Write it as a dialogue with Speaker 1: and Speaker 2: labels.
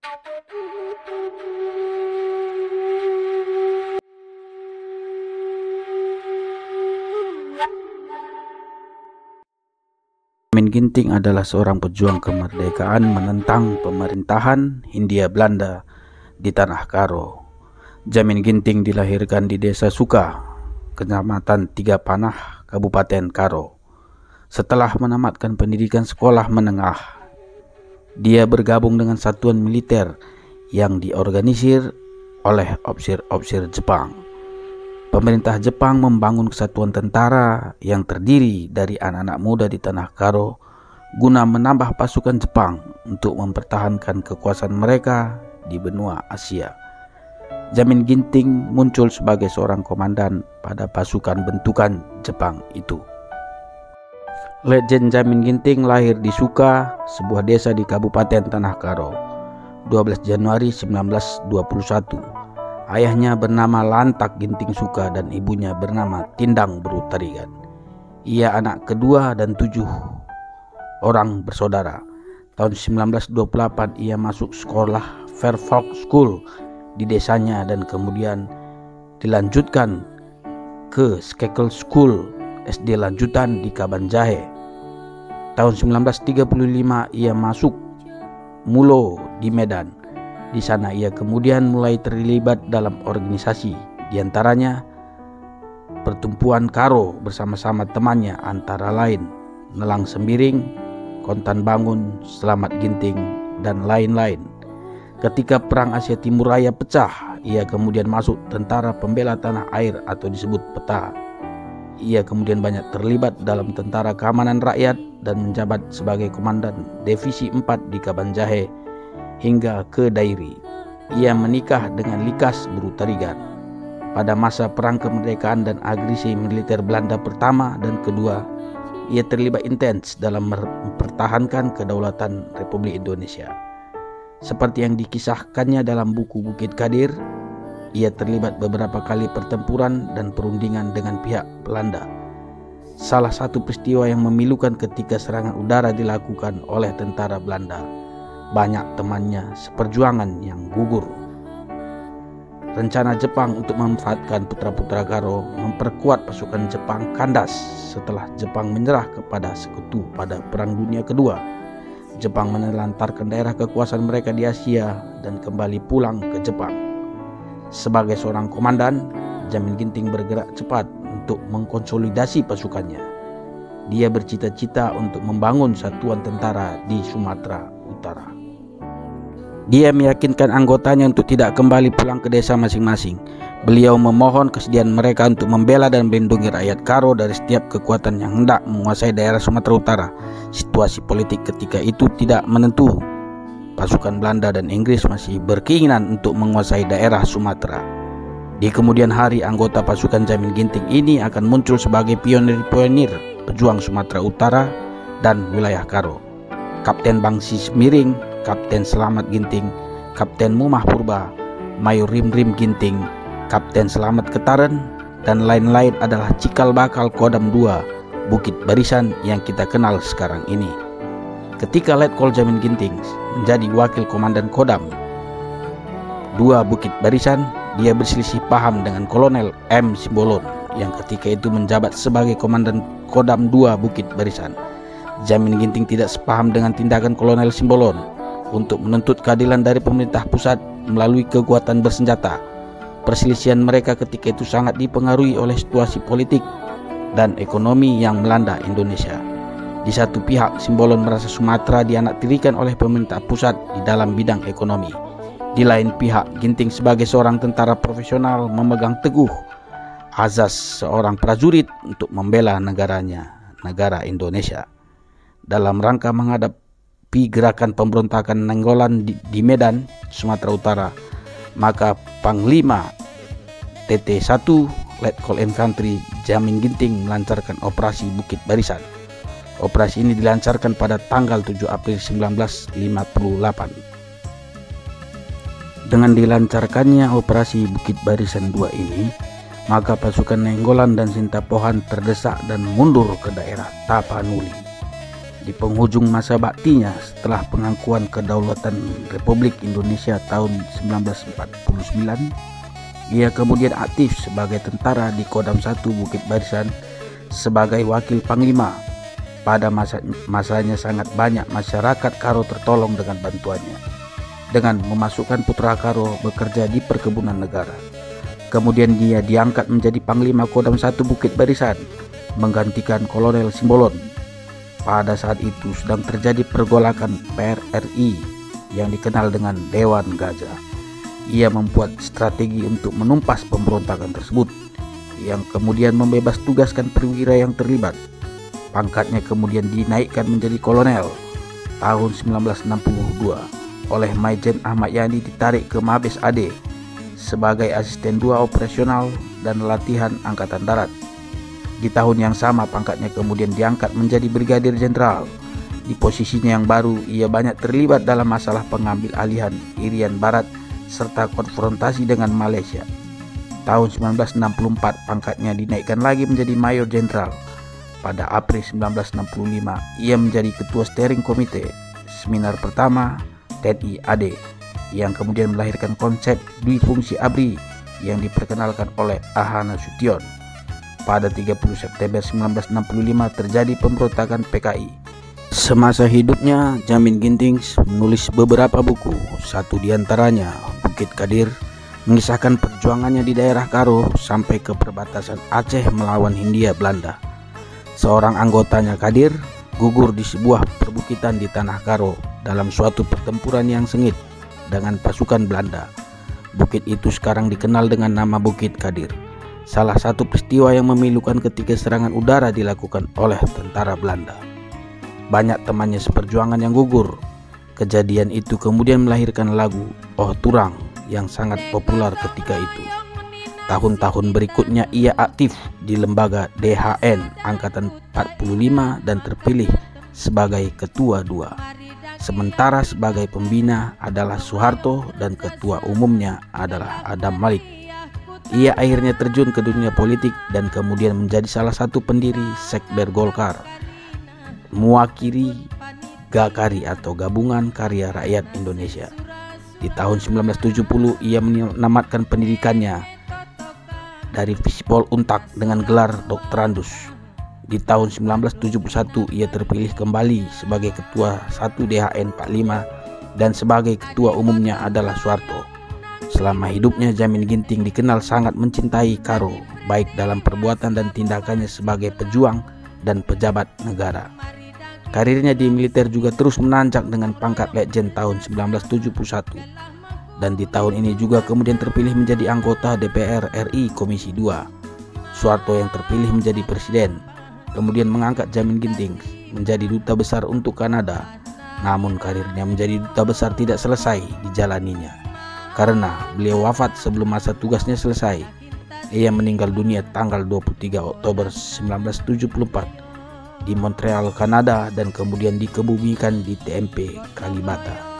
Speaker 1: Jamin Ginting adalah seorang pejuang kemerdekaan menentang pemerintahan Hindia Belanda di Tanah Karo. Jamin Ginting dilahirkan di Desa Suka, Kecamatan Tiga Panah, Kabupaten Karo. Setelah menamatkan pendidikan sekolah menengah, dia bergabung dengan satuan militer yang diorganisir oleh opsir-opsir Jepang. Pemerintah Jepang membangun kesatuan tentara yang terdiri dari anak-anak muda di Tanah Karo guna menambah pasukan Jepang untuk mempertahankan kekuasaan mereka di benua Asia. Jamin Ginting muncul sebagai seorang komandan pada pasukan bentukan Jepang itu. Legend Jamin Ginting lahir di Suka, sebuah desa di Kabupaten Tanah Karo, 12 Januari 1921. Ayahnya bernama Lantak Ginting Suka dan ibunya bernama Tindang Berutarigan. Ia anak kedua dan 7 orang bersaudara. Tahun 1928 ia masuk sekolah Fairfax School di desanya dan kemudian dilanjutkan ke Skekel School SD lanjutan di Kabanjahe. Tahun 1935 ia masuk Mulo di Medan. Di sana ia kemudian mulai terlibat dalam organisasi, diantaranya Pertumpuan Karo bersama-sama temannya antara lain Nelang Sembiring, Kontan Bangun, Selamat Ginting, dan lain-lain. Ketika Perang Asia Timur Raya pecah, ia kemudian masuk Tentara Pembela Tanah Air atau disebut PETA. Ia kemudian banyak terlibat dalam Tentara Keamanan Rakyat dan menjabat sebagai Komandan Divisi 4 di Kabanjahe hingga ke Dairi. Ia menikah dengan Likas Berutarigan. Pada masa Perang Kemerdekaan dan agresi militer Belanda pertama dan kedua, ia terlibat intens dalam mempertahankan kedaulatan Republik Indonesia. Seperti yang dikisahkannya dalam buku Bukit Kadir, ia terlibat beberapa kali pertempuran dan perundingan dengan pihak Belanda. Salah satu peristiwa yang memilukan ketika serangan udara dilakukan oleh tentara Belanda. Banyak temannya seperjuangan yang gugur. Rencana Jepang untuk memanfaatkan putra-putra Karo memperkuat pasukan Jepang kandas setelah Jepang menyerah kepada sekutu pada Perang Dunia Kedua. Jepang menelantarkan daerah kekuasaan mereka di Asia dan kembali pulang ke Jepang. Sebagai seorang komandan, Jamin Ginting bergerak cepat untuk mengkonsolidasi pasukannya. Dia bercita-cita untuk membangun satuan tentara di Sumatera Utara. Dia meyakinkan anggotanya untuk tidak kembali pulang ke desa masing-masing. Beliau memohon kesediaan mereka untuk membela dan melindungi rakyat Karo dari setiap kekuatan yang hendak menguasai daerah Sumatera Utara. Situasi politik ketika itu tidak menentu. Pasukan Belanda dan Inggris masih berkeinginan untuk menguasai daerah Sumatera. Di kemudian hari, anggota pasukan Jamin Ginting ini akan muncul sebagai pionir-pionir pejuang Sumatera Utara dan wilayah Karo. Kapten Bangsi Semiring, Kapten Selamat Ginting, Kapten Mumah Purba, Mayor Rim Ginting, Kapten Selamat Ketaren, dan lain-lain adalah cikal bakal Kodam 2 Bukit Barisan yang kita kenal sekarang ini. Ketika Letkol Jamin Ginting menjadi wakil komandan Kodam 2 Bukit Barisan, dia berselisih paham dengan Kolonel M. Simbolon yang ketika itu menjabat sebagai komandan Kodam 2 Bukit Barisan. Jamin Ginting tidak sepaham dengan tindakan Kolonel Simbolon untuk menuntut keadilan dari pemerintah pusat melalui kekuatan bersenjata. Perselisihan mereka ketika itu sangat dipengaruhi oleh situasi politik dan ekonomi yang melanda Indonesia. Di satu pihak, Simbolon merasa Sumatera dianaktirikan oleh pemerintah pusat di dalam bidang ekonomi. Di lain pihak, Ginting sebagai seorang tentara profesional memegang teguh azas seorang prajurit untuk membela negaranya, negara Indonesia. Dalam rangka menghadapi gerakan pemberontakan Nainggolan di Medan, Sumatera Utara, maka Panglima TT1 Letkol Infantri Jamin Ginting melancarkan operasi Bukit Barisan. Operasi ini dilancarkan pada tanggal 7 April 1958. Dengan dilancarkannya operasi Bukit Barisan 2 ini, maka pasukan Nainggolan dan Sintapohan terdesak dan mundur ke daerah Tapanuli. Di penghujung masa baktinya setelah pengakuan kedaulatan Republik Indonesia tahun 1949, ia kemudian aktif sebagai tentara di Kodam 1 Bukit Barisan sebagai wakil panglima. Pada masanya sangat banyak masyarakat Karo tertolong dengan bantuannya, dengan memasukkan putra Karo bekerja di perkebunan negara. Kemudian dia diangkat menjadi Panglima Kodam 1 Bukit Barisan, menggantikan Kolonel Simbolon. Pada saat itu sedang terjadi pergolakan PRRI yang dikenal dengan Dewan Gajah. Ia membuat strategi untuk menumpas pemberontakan tersebut, yang kemudian membebas tugaskan perwira yang terlibat. Pangkatnya kemudian dinaikkan menjadi kolonel. Tahun 1962 oleh Maijen Ahmad Yani ditarik ke Mabes AD sebagai asisten 2 operasional dan latihan Angkatan Darat. Di tahun yang sama pangkatnya kemudian diangkat menjadi Brigadir Jenderal. Di posisinya yang baru, ia banyak terlibat dalam masalah pengambil alihan Irian Barat serta konfrontasi dengan Malaysia. Tahun 1964 pangkatnya dinaikkan lagi menjadi Mayor Jenderal. Pada April 1965 ia menjadi Ketua Steering Komite Seminar Pertama TNI AD, yang kemudian melahirkan konsep Dwifungsi ABRI yang diperkenalkan oleh A.H. Nasution. Pada 30 September 1965 terjadi pemberontakan PKI. Semasa hidupnya, Jamin Ginting menulis beberapa buku. Satu diantaranya, Bukit Kadir, mengisahkan perjuangannya di daerah Karo sampai ke perbatasan Aceh melawan Hindia Belanda. Seorang anggotanya, Kadir, gugur di sebuah perbukitan di Tanah Karo dalam suatu pertempuran yang sengit dengan pasukan Belanda. Bukit itu sekarang dikenal dengan nama Bukit Kadir. Salah satu peristiwa yang memilukan ketika serangan udara dilakukan oleh tentara Belanda. Banyak temannya seperjuangan yang gugur. Kejadian itu kemudian melahirkan lagu Oh Turang yang sangat populer ketika itu. Tahun-tahun berikutnya ia aktif di lembaga DHN Angkatan 45 dan terpilih sebagai Ketua 2. Sementara sebagai pembina adalah Soeharto dan ketua umumnya adalah Adam Malik. Ia akhirnya terjun ke dunia politik dan kemudian menjadi salah satu pendiri Sekber Golkar, mewakili GAKARI atau Gabungan Karya Rakyat Indonesia. Di tahun 1970 ia menamatkan pendidikannya dari Visipol Untak dengan gelar Doktorandus. Di tahun 1971 ia terpilih kembali sebagai Ketua 1 DHN 45 dan sebagai ketua umumnya adalah Soeharto. Selama hidupnya Jamin Ginting dikenal sangat mencintai Karo, baik dalam perbuatan dan tindakannya sebagai pejuang dan pejabat negara. Karirnya di militer juga terus menanjak dengan pangkat Letjen tahun 1971. Dan di tahun ini juga kemudian terpilih menjadi anggota DPR RI Komisi 2. Soeharto yang terpilih menjadi presiden, kemudian mengangkat Jamin Ginting menjadi duta besar untuk Kanada. Namun karirnya menjadi duta besar tidak selesai dijalaninya, karena beliau wafat sebelum masa tugasnya selesai. Ia meninggal dunia tanggal 23 Oktober 1974 di Montreal, Kanada, dan kemudian dikebumikan di TMP Kalibata.